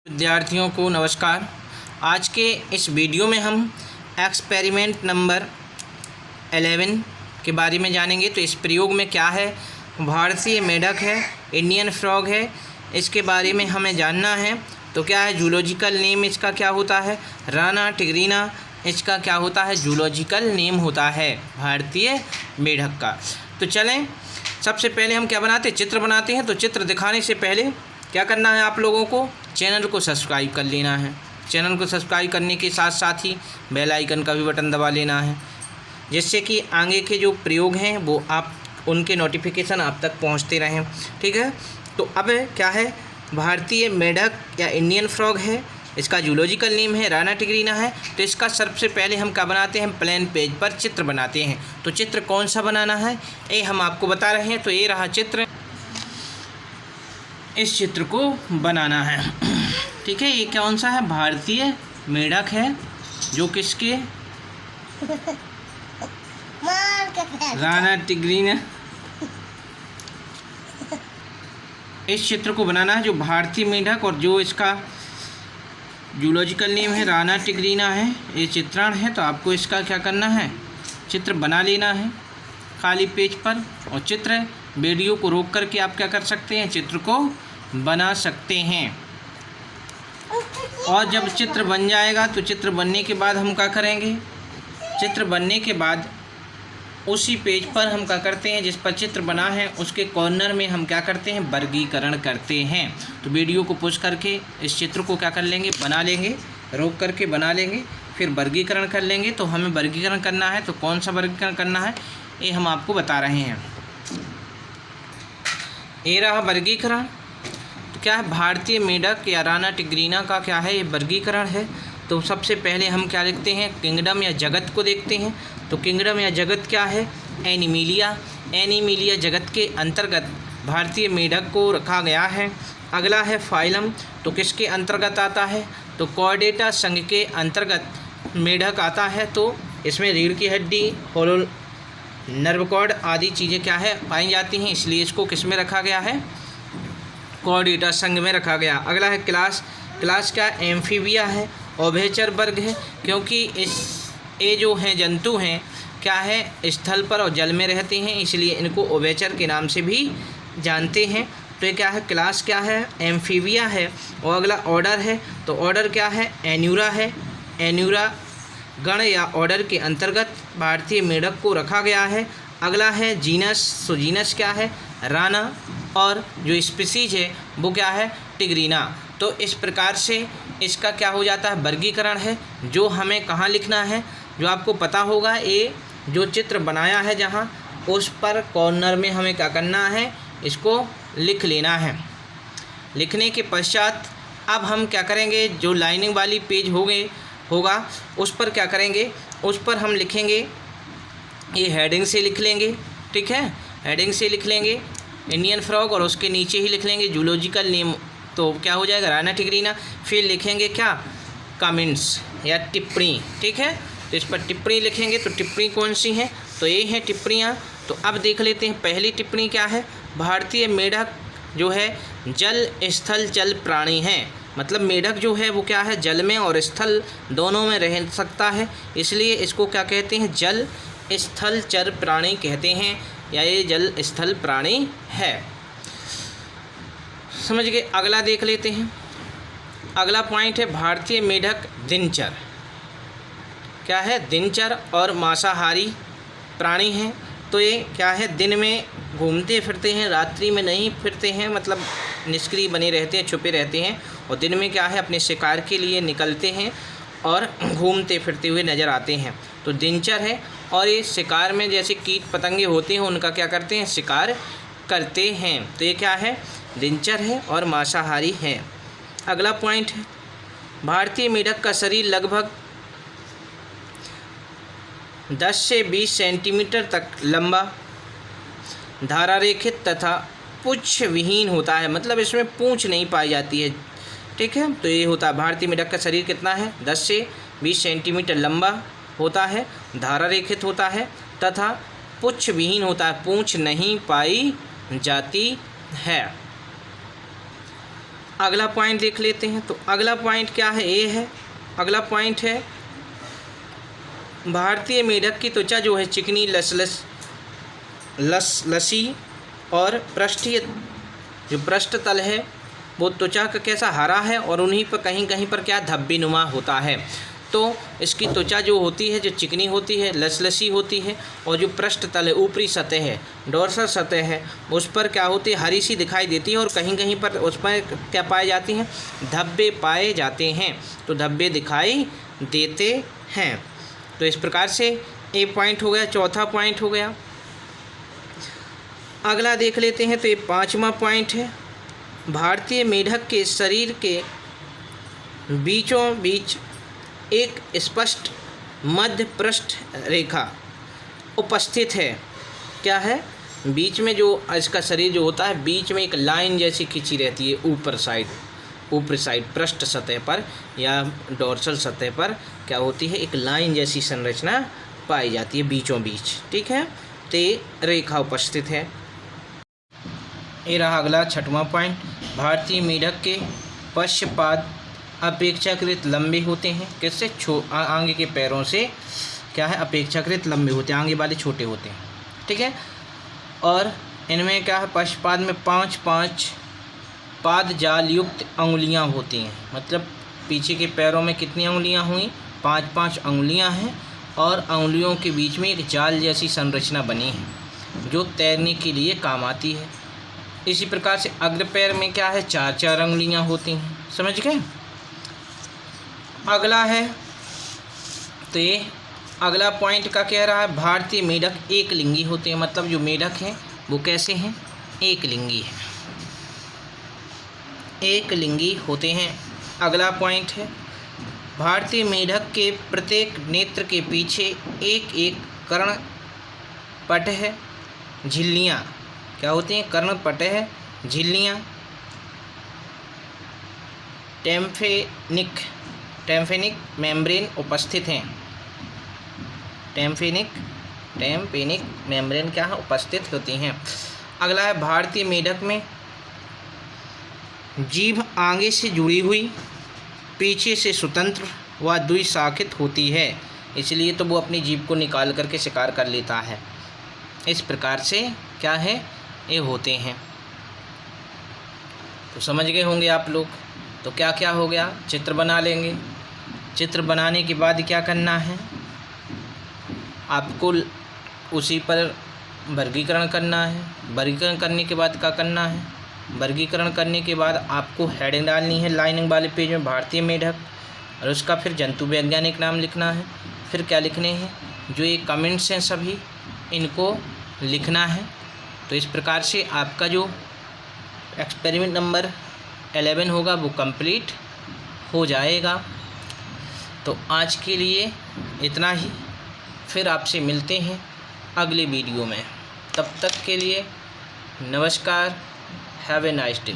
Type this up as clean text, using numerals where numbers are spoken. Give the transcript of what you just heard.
विद्यार्थियों को नमस्कार। आज के इस वीडियो में हम एक्सपेरिमेंट नंबर 11 के बारे में जानेंगे। तो इस प्रयोग में क्या है, भारतीय मेढक है, इंडियन फ्रॉग है, इसके बारे में हमें जानना है। तो क्या है जूलॉजिकल नेम इसका क्या होता है, राना टिग्रीना इसका क्या होता है, जूलॉजिकल नेम होता है भारतीय मेढक का। तो चलें सबसे पहले हम क्या बनाते हैं, चित्र बनाते हैं। तो चित्र दिखाने से पहले क्या करना है, आप लोगों को चैनल को सब्सक्राइब कर लेना है। चैनल को सब्सक्राइब करने के साथ साथ ही बेल आइकन का भी बटन दबा लेना है, जिससे कि आगे के जो प्रयोग हैं वो आप उनके नोटिफिकेशन आप तक पहुंचते रहें। ठीक है। तो अब क्या है, भारतीय मेढक या इंडियन फ्रॉग है, इसका जूलॉजिकल नेम है, राना टिग्रीना है। तो इसका सबसे पहले हम क्या बनाते हैं, प्लेन पेज पर चित्र बनाते हैं। तो चित्र कौन सा बनाना है ये हम आपको बता रहे हैं। तो ये रहा चित्र, इस चित्र को बनाना है। ठीक है। ये कौन सा है, भारतीय मेढक है, जो किसके, राना टिग्रीना। इस चित्र को बनाना है जो भारतीय मेढक और जो इसका जूलॉजिकल नेम है राना टिग्रीना है, ये चित्रण है। तो आपको इसका क्या करना है, चित्र बना लेना है खाली पेज पर। और चित्र वीडियो को रोक करके आप क्या कर सकते हैं, चित्र को बना सकते हैं। और जब चित्र बन जाएगा तो चित्र बनने के बाद हम क्या करेंगे, चित्र बनने के बाद उसी पेज पर हम क्या करते हैं, जिस पर चित्र बना है उसके कॉर्नर में हम क्या करते हैं, वर्गीकरण करते हैं। तो वीडियो को पुश करके इस चित्र को क्या कर लेंगे, बना लेंगे, रोक करके बना लेंगे, फिर वर्गीकरण कर लेंगे। तो हमें वर्गीकरण करना है, तो कौन सा वर्गीकरण करना है ये हम आपको बता रहे हैं। ये रहा वर्गीकरण। तो क्या है, भारतीय मेढक या राना टिग्रीना का क्या है, ये वर्गीकरण है। तो सबसे पहले हम क्या देखते हैं, किंगडम या जगत को देखते हैं। तो किंगडम या जगत क्या है, एनिमिलिया। एनिमिलिया जगत के अंतर्गत भारतीय मेढक को रखा गया है। अगला है फाइलम। तो किसके अंतर्गत आता है, तो कॉर्डेटा संघ के अंतर्गत मेढक आता है। तो इसमें रीढ़ की हड्डी, होलो नर्व कॉर्ड आदि चीज़ें क्या है पाई जाती हैं, इसलिए इसको किस में रखा गया है, कॉर्डेटा संघ में रखा गया। अगला है क्लास। क्लास क्या, एम्फीबिया है, उभयचर वर्ग है, क्योंकि ये जो हैं जंतु हैं क्या है, स्थल पर और जल में रहते हैं, इसलिए इनको उभयचर के नाम से भी जानते हैं। तो ये क्या है, क्लास क्या है, एम्फीबिया है। और अगला ऑर्डर है। तो ऑर्डर क्या है, एन्यूरा है। एन्यूरा गण या ऑर्डर के अंतर्गत भारतीय मेढक को रखा गया है। अगला है जीनस। तो जीनस क्या है, राना, और जो स्पीसीज है वो क्या है, टिग्रीना। तो इस प्रकार से इसका क्या हो जाता है, वर्गीकरण है, जो हमें कहाँ लिखना है, जो आपको पता होगा। ये जो चित्र बनाया है जहाँ, उस पर कॉर्नर में हमें क्या करना है, इसको लिख लेना है। लिखने के पश्चात अब हम क्या करेंगे, जो लाइनिंग वाली पेज होगा उस पर क्या करेंगे, उस पर हम लिखेंगे, ये हेडिंग से लिख लेंगे। ठीक है, हेडिंग से लिख लेंगे इंडियन फ्रॉग, और उसके नीचे ही लिख लेंगे जूलॉजिकल नेम। तो क्या हो जाएगा, राना टिग्रीना। फिर लिखेंगे क्या, कमेंट्स या टिप्पणी। ठीक है, तो इस पर टिप्पणी लिखेंगे। तो टिप्पणी कौन सी है, तो ये हैं टिप्पणियाँ। तो अब देख लेते हैं पहली टिप्पणी क्या है, भारतीय मेढक जो है जल स्थल जल प्राणी है। मतलब मेढक जो है वो क्या है, जल में और स्थल दोनों में रह सकता है, इसलिए इसको क्या कहते हैं, जल स्थल चर प्राणी कहते हैं, या ये जल स्थल प्राणी है। समझ गए। अगला देख लेते हैं। अगला पॉइंट है भारतीय मेढक दिनचर। क्या है, दिनचर और मांसाहारी प्राणी हैं। तो ये क्या है, दिन में घूमते फिरते हैं, रात्रि में नहीं फिरते हैं, मतलब निष्क्रिय बने रहते हैं, छुपे रहते हैं। और दिन में क्या है, अपने शिकार के लिए निकलते हैं और घूमते फिरते हुए नज़र आते हैं। तो दिनचर है। और ये शिकार में जैसे कीट पतंगे होते हैं उनका क्या करते हैं, शिकार करते हैं। तो ये क्या है, दिनचर है और मांसाहारी है। अगला पॉइंट है, भारतीय मेढक का शरीर लगभग 10 से 20 सेंटीमीटर तक लंबा, धारारेखित तथा पूँछ विहीन होता है। मतलब इसमें पूँछ नहीं पाई जाती है। ठीक है, तो ये होता है, भारतीय मेढक का शरीर कितना है, 10 से 20 सेंटीमीटर लंबा होता है, धारारेखित होता है तथा पूँछ विहीन होता है, पूँछ नहीं पाई जाती है। अगला पॉइंट देख लेते हैं। तो अगला पॉइंट क्या है, ये है अगला पॉइंट है भारतीय मेढक की त्वचा जो है चिकनी लसी और पृष्ठीय जो पृष्ठ तल है वो त्वचा का कैसा हरा है और उन्हीं पर कहीं कहीं पर क्या धब्बे नुमा होता है। तो इसकी त्वचा जो होती है जो चिकनी होती है, लसलसी होती है, और जो पृष्ठ तल है ऊपरी सतह है, डोर्सल सतह है, उस पर क्या होती है, हरी सी दिखाई देती है और कहीं कहीं पर उस पर क्या पाए जाती हैं, धब्बे पाए जाते हैं। तो धब्बे दिखाई देते हैं। तो इस प्रकार से ए पॉइंट हो गया, चौथा पॉइंट हो गया। अगला देख लेते हैं। तो ये 5वां पॉइंट है, भारतीय मेढक के शरीर के बीचों बीच एक स्पष्ट मध्य पृष्ठ रेखा उपस्थित है। क्या है, बीच में जो इसका शरीर जो होता है बीच में एक लाइन जैसी खींची रहती है ऊपर साइड पृष्ठ सतह पर या डोर्सल सतह पर क्या होती है, एक लाइन जैसी संरचना पाई जाती है बीचों बीच। ठीक है, तो ये रेखा उपस्थित है। ये रहा अगला 6वां पॉइंट, भारतीय मेढक के पश्चपाद अपेक्षाकृत लंबे होते हैं। किससे, आगे के पैरों से क्या है, अपेक्षाकृत लंबे होते हैं, आगे वाले छोटे होते हैं। ठीक है, और इनमें क्या है, पश्चपाद में 5 पाद जाल युक्त अंगुलियां होती हैं। मतलब पीछे के पैरों में कितनी अंगुलियां हुई, 5 अंगुलियां हैं और अंगुलियों के बीच में एक जाल जैसी संरचना बनी है जो तैरने के लिए काम आती है। इसी प्रकार से अग्र पैर में क्या है, 4 अंगुलियां होती हैं। समझ गए। अगला है, तो ये अगला पॉइंट का कह रहा है, भारतीय मेढक एक लिंगी होते हैं। मतलब जो मेढक हैं वो कैसे हैं, एक लिंगी है, एक लिंगी होते हैं। अगला पॉइंट है, भारतीय मेढक के प्रत्येक नेत्र के पीछे एक कर्णपटह झिल्लियाँ क्या होती हैं, कर्णपटह झिल्लियाँ टेम्फेनिक मेम्ब्रेन उपस्थित हैं। टेम्फेनिक मेम्ब्रेन क्या है, उपस्थित होती हैं। अगला है, भारतीय मेढक में जीभ आगे से जुड़ी हुई, पीछे से स्वतंत्र व द्विशाखित होती है, इसलिए तो वो अपनी जीभ को निकाल करके शिकार कर लेता है। इस प्रकार से क्या है, ये होते हैं। तो समझ गए होंगे आप लोग। तो क्या क्या हो गया, चित्र बना लेंगे। चित्र बनाने के बाद क्या करना है, आपको उसी पर वर्गीकरण करना है। वर्गीकरण करने के बाद क्या करना है, वर्गीकरण करने के बाद आपको हेडिंग डालनी है लाइनिंग वाले पेज में, भारतीय मेढक, और उसका फिर जंतु वैज्ञानिक नाम लिखना है। फिर क्या लिखने हैं, जो ये कमेंट्स हैं सभी इनको लिखना है। तो इस प्रकार से आपका जो एक्सपेरिमेंट नंबर 11 होगा वो कंप्लीट हो जाएगा। तो आज के लिए इतना ही, फिर आपसे मिलते हैं अगले वीडियो में। तब तक के लिए नमस्कार, हैव ए नाइस डे।